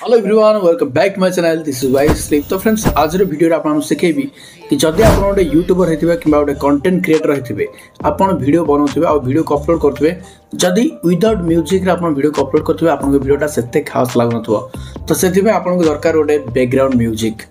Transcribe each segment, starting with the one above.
Hello everyone welcome back to my channel this is Wise Sleep. तो friends आज video आपको शिखेबी कि जदि आप गोटे यूट्यूबर होते कि गोटे कंटेंट क्रिएटर होते आप वीडियो बनाते और वीडियो को अपलोड करेंगे जदि विदाउट म्यूजिक आप वीडियो को अपलोड करेंगे आप वीडियोटा से खास लगुन तो से आपको दरकार गोटे बैकग्राउंड म्यूजिक।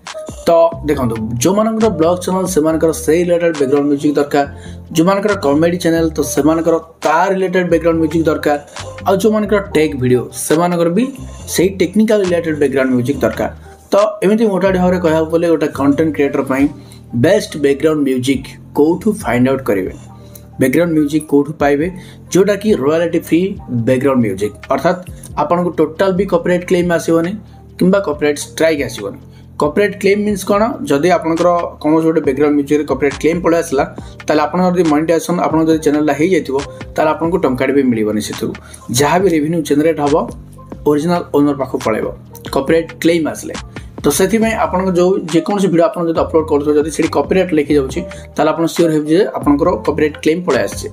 तो देखो जो मान ब्लॉग चैनल से रिलेटेड बैकग्राउंड म्यूजिक दरकार, जो मान कॉमेडी चैनल तो से तार रिलेटेड बैकग्राउंड म्यूजिक दरकार, और जो मान टेक वीडियो से भी सही टेक्निकल रिलेटेड बैकग्राउंड म्यूजिक दरकार। तो एमती मोटाटी भाव में कह गोटे content creator best background music कौटू फाइंड आउट करेंगे, बैकग्राउंड म्यूजिक कौटू पाइबे जोटा कि रॉयल्टी फ्री बैकग्राउंड म्यूजिक, अर्थात आपन को टोटाल भी कॉपीराइट क्लेम आसोनी कि कॉपीराइट स्ट्राइक आसोनी। कॉपीराइट क्लेम मीन्स कौन, जदि आपंकर कौन गोटे बैकग्राउंड म्यूजिक कॉपीराइट क्लेम पड़े आसला ताले आपन जदि मोनेटाइजेशन आपन जदि चैनल हो जाइथिबो ताले आपन को टंका भी मिलबनी सेथु, जहाँ भी रेवेन्यू जनरेट हबो ओरिजिनल ओनर पाखो पळेबो कॉपीराइट क्लेम आसले। तो से आपन जो जेकोसी वीडियो आपन जदि अपलोड करथो जदि सेठी कॉपीराइट लिखि जाउछि ताले आपन श्योर हेबि जे आपनकर कॉपीराइट क्लेम पळे आछे,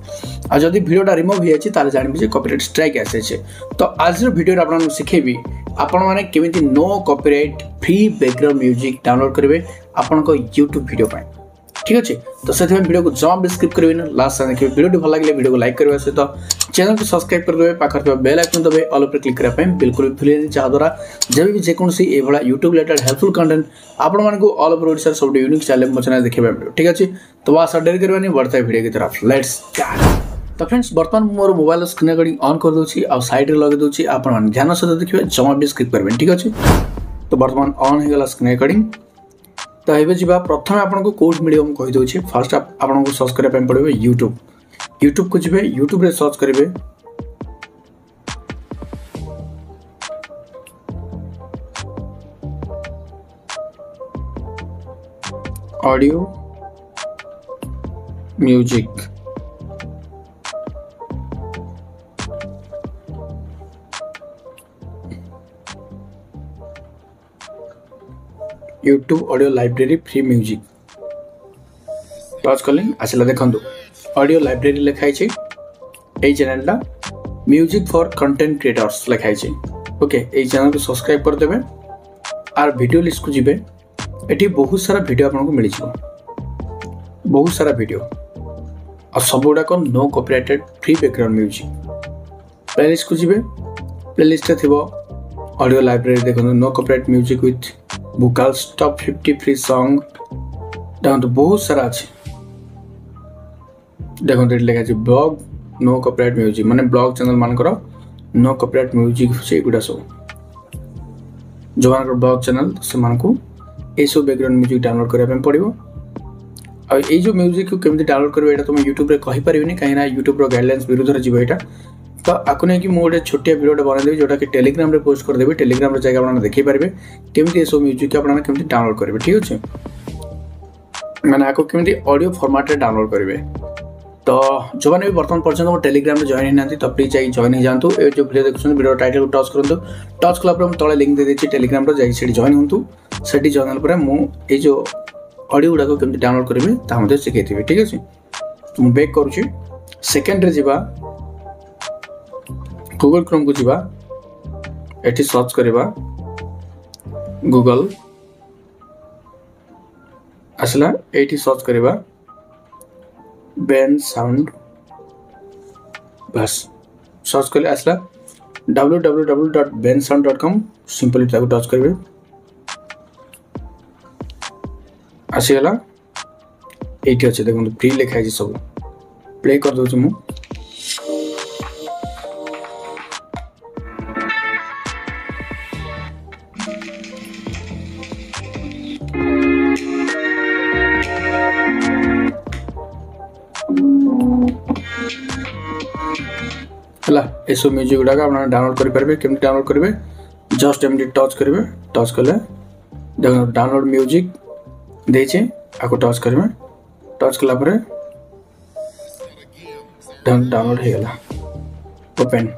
आ जदि वीडियोटा रिमूव हो जाछि ताले जानिबि जे कॉपीराइट स्ट्राइक आछे। तो आज रो वीडियो आपन सिखेबी आपण माने केमिति no copyright free background music download करेंगे आपण को यूट्यूब वीडियो पाए, ठीक अच्छे। तो से वीडियो को जमा भी स्किप करेंगे ना, लास्ट तक देखिए। वीडियो भल लगे वीडियो को लाइक करने सहित चैनल को सब्सक्राइब करदे, पाखर बेल आइकन दबे ऑल पर क्लिक करने बिल्कुल भी भूलें, जहाद्वारा जब भी जेकोसी ये यूट्यूब रिलेटेड हेल्पफुल कंटेंट आपण मानक ऑल ओवर ओडिशा सब यूनिक चैनल मो चैनल देखिए मिले, ठीक अच्छे। तो बस डेरी करवानी बढ़ता है वीडियो की तरफ, लेट्स स्टार्ट। तो फ्रेंड्स बर्तमान मोर मोबाइल स्क्रीन रिकॉर्डिंग ऑन कर दूसरी और साइड लगे दूसरी, आपण ध्यान सहित देखिए, जमा भी स्किप करेंगे, ठीक अच्छे। तो बर्तमान ऑन हो गला स्क्रीन रिकॉर्डिंग। तो ये जा प्रथम आपको कोड मीडिया मुझे कहीदे, फास्ट आपको सर्च करने पड़ो यूट्यूब। यूट्यूब को जी यूट्यूब रे सर्च करेंगे audio music, YouTube audio library free music touch कले आसला। देखो ऑडियो लाइब्रेरी लिखाई ये channel music for content creators लिखाई। ओके ये चैनल को सब्सक्राइब करदे आर वीडियो लिस्ट को जीवे, एटी बहुत सारा वीडियो आपको मिल जाए, बहुत सारा वीडियो और सब गुड़ाक no copyrighted free background music. Playlist को जीवे, प्लेलिस्ट थी ऑडियो लाइब्रेरी देखो no copyright music with vocals top 50 free song down तो बहुत सारा अच्छे। देखो ये लिखा ब्लॉग नो कॉपीराइट म्यूजिक माने ब्लॉग चैनल मानकर नो कॉपीराइट म्यूजिक से गुड़ा सब जो मान ब्लॉग चैनल से मानकू ए सब बैकग्राउंड म्यूजिक डाउनलोड करने पड़ो। और ये जो म्यूजिक को केमती डाउनलोड करेंगे ये तुम यूट्यूब रे कहि परिबेनी, कहीं यूट्यूब रो गाइडलाइंस विरुद्ध रे जीवो एटा। तो आपको नहीं कि मुझे छोटिया वीडियो बनईदेवी जोटा कि टेलीग्राम रे पोस्ट करदेवी, टेलीग्राम रे जाके आप देखी पारे केमती सब म्यूजिक आप केमती डाउनलोड करेंगे, ठीक अच्छे। मैंने आपको केमती ऑडियो फॉर्मेट रे डाउनलोड करेंगे। तो जो मैंने भी बर्तमान पर्यटन वो टेलीग्राम रे जॉइन होना तो प्लीज जाइए जॉइन हो जातु। ये जो वीडियो देखुन वीडियो टाइटल को टच करूँ, टच कला तले लिंक दे देछि टेलीग्राम रे जाइए जॉइन हूँ। से जॉइन पर मुझे जो ऑडियो गुड़ाक केमती डाउनलोड करेंगे ताकि शिखेबी, ठीक अच्छे। तो मुझे बैक करुँची सेकेंड रे जीवा गूगल क्रोम को जीवा, एटी सर्च करवा गूगल आसला, एटी सर्च करवा बेन साउंड, बस सर्च कले आसला www.bensound.com सिंपली ताको टच करेंगे आसीगला। ये अच्छे देखो फ्री लिखाई सब, प्ले कर दूँ मु है सब म्यूजिक गुड़ाक आप डाउनलोड करेंगे। केमती डाउनलोड करेंगे जस्ट एमती टच करेंगे, टच कले देखो डाउनलोड म्यूजिक देचे आपको टच करेंगे, टच कला डाउनलोड हो गला ओपन।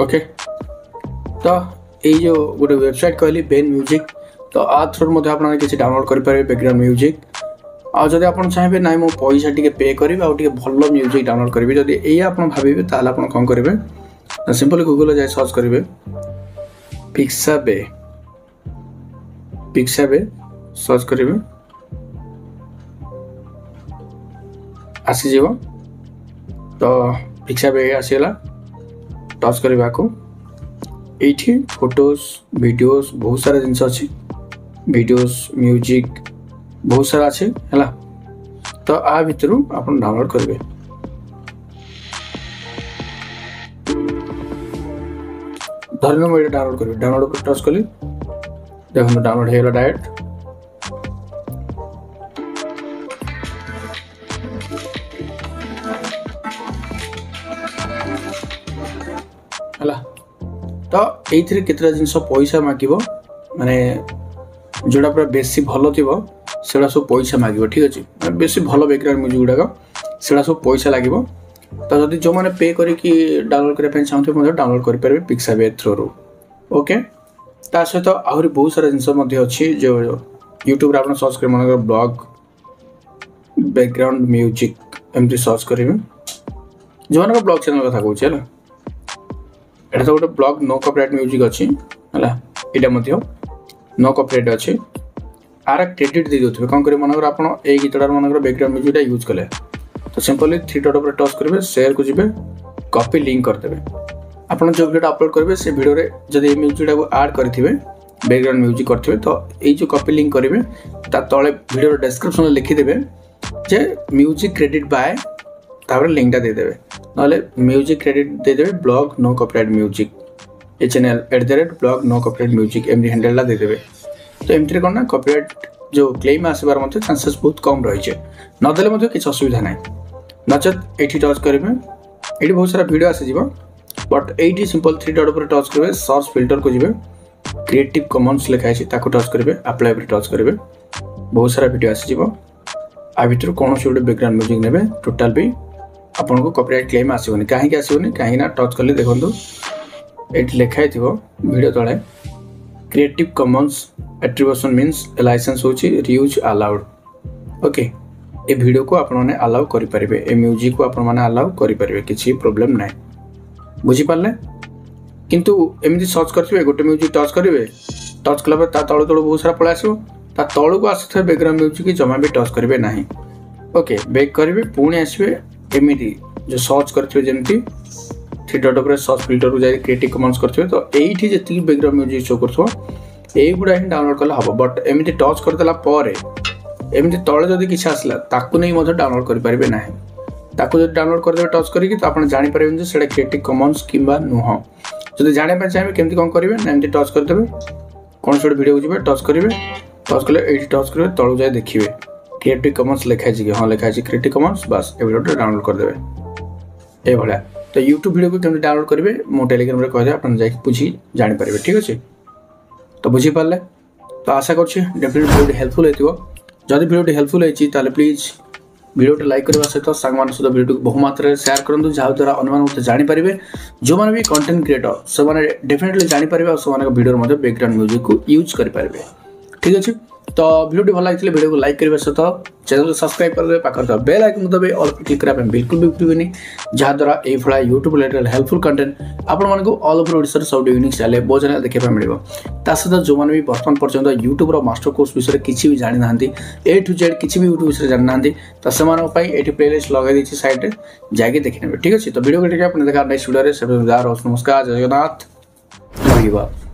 ओके तो ये जो गोटे वेबसाइट कहली बेन म्यूजिक, तो आ थ्रू आप किसी डाउनलोड करेंगे बैकग्राउंड म्यूजिक आ जदि आप चाहिए ना मो पैसा टी पे करी भल म्यूजिक डाउनलोड करी जदि ये आप भावे ताल आप कौन करेंगे सिंपली गूगल जाए सर्च करेंगे पिक्साबे सर्च करेंगे आसीज तो पिक्साबे आसीगला टच करने को ये फोटोज वीडियोस बहुत सारा जिनस अच्छी वीडियोस म्यूजिक बहुत सारा अच्छे है तो आ भितर आप डाउनलोड करेंगे धरना मुझे डाउनलोड करी डाउनलोड पर टच कली देखो डाउनलोड हो डायरेक्ट है तो ये केतटा जिनस पैसा मागिब माने जोड़ा पूरा बेसी भल थी से सब पैसा मागिब ठीक अच्छे बेसी भल बैकग्राउंड म्यूजिक गुड़ाक से सब पैसा लगे तो जब जो मैंने पे करके डाउनलोड करने चाहते डाउनलोड करेंगे पिक्साबे थ्रू ओके ता सहित आहरी बहुत सारा जिनस अच्छी जो यूट्यूब आप सर्च कर मन ब्लॉग बैकग्राउंड म्यूजिक एमती सर्च करेंगे जो मान ब्लॉग चैनल कथा कहूँ है एटा तो गोटे ब्लॉग नो कॉपीराइट म्यूजिक अच्छी है यहाँ नो कॉपीराइट अच्छे आर क्रेडिट दे दूसरे कौन करेंगे मनकर आप गीतटार मन बैकग्राउंड म्यूजिकटा यूज कले तो सिंपली थ्री डॉट पर टच करेंगे शेयर को जी कॉपी लिंक करदे आप जो वीडियो अपलोड करेंगे से वीडियो जब ये म्यूजिकटा को आड करेंगे बैकग्राउंड म्यूजिक करेंगे तो ये जो कॉपी लिंक करेंगे तले वीडियो डिस्क्रिप्शन लिखिदेवे जे म्यूजिक क्रेडिट बाय तापर लिंकटा देदेवे ना म्यूजिक क्रेडिट देदेवे ब्लॉग नो कॉपीराइट म्यूजिक ये channel @blog no copyright music MD हैंडलटा देदेवे तो एमती कौन ना कॉपीराइट जो क्लेम आसबार चांसेस बहुत कम रही है नदेले किसी असुविधा ना नचत ये टच करेंगे ये बहुत सारा वीडियो आसीज बट ये सिंपल थ्री डॉट पर टच करेंगे सर्च फिल्टर को जी क्रिएटिव कॉमन्स लिखाई टच करेंगे अप्लाई पर टच करेंगे बहुत सारा वीडियो आसीज आ भर कौन गोटे बैकग्राउंड म्यूजिक ने टोटाल भी आपन को कॉपीराइट क्लेम आसोनी कहीं आसोनी कहीं टच कले देखो ये लिखाई वीडियो तले creative commons attribution means license होची रीयूज अलाउड ओके ये वीडियो को आपण माने अलाउ करि परिबे ए म्यूजिक को आपण माने अलाउ करि परिबे किछि प्रॉब्लम नै बुझी पाले किंतु एमिति सर्च करथिबे गोटे म्यूजिक टच करिवे टच कला पर ता तळ तळ बहुत सारा पळे आसीबो ता तळ को आसीथे बैकग्राउंड म्यूजिक जमा भी टच करिवे नाही ओके बैक करिवे पुणी आसीबे एमिति जो सर्च करथिबे जेमति थ्री डॉट पर सर्च फिल्टर को जाई क्रिएटिव कॉमन्स करथिबे तो एठी जेति बैकग्राउंड म्यूजिक शो करथो ए गुडा ही डाउनलोड कला हबो बट एमिति टच करतला पारे एमिति तळे जदि किछ आसला ताकू नै मधे डाउनलोड करि परिबे नाही ताकू जदि डाउनलोड कर देबे टच करिकि तो आपण जानि परिबे जे सेडा क्रिएटिव कॉमन्स किबा नुह जदि जाने पा चाहे केमति कोन करिवे ना एमिति टच कर देबे कोन सोड वीडियो को जिबे टच करिवे टच कले एठी टच करिवे तळु जाय देखिबे क्रिएटिव कॉमन्स लिखा छै हां लिखा छै क्रिएटिव कॉमन्स बस ए वीडियो डाउनलोड कर देबे ए भला तो यूट्यूब वीडियो को केमति डाउनलोड करिवे मो टेलीग्राम रे कह दे आपण जाय पूछी जानि परिबे ठीक अछि तो बुझी पाले तो आशा करछि डेफिनेटली वीडियो हेल्पफुल हेतिबो जदि वीडियो हेल्पफुल है ताले प्लीज वीडियो लाइक करने सहित सांग मान सहित वीडियो बहु मात्रा शेयर करूँ जहाँ द्वारा अन्य जानीपर जो मैंने भी कंटेंट क्रिएटर से डेफिनेटली जानीपर और से वीडियो बैकग्राउंड म्यूजिक को यूज करेंगे ठीक अच्छे तो वीडियो भल लगे वीडियो को लाइक करने सहित चैनल को सब्सक्राइब करेंगे पाखर बेल आइकन दबे ऑल क्लिक करने बिल्कुल भी भूलनी जहाँ द्वारा ये यूट्यूब रिलेटेड हेल्पफुल कंटेंट आपण मानक ऑल ओवर ओडिशा सब यूनिक चैनल बहुत चैनल देखा मिले सहित जो मैंने भी बर्तमान पर्यटन यूट्यूब मास्टर कोर्स विषय किसी भी जानी ना ए टू जेड किसी भी यूट्यूब विषय जानी ना तो से प्लेलिस्ट लगे साइड जाके देखने ठीक अच्छे तो वीडियो को देखा नेक्स्ट वीडियो नमस्कार जय जगन्नाथ।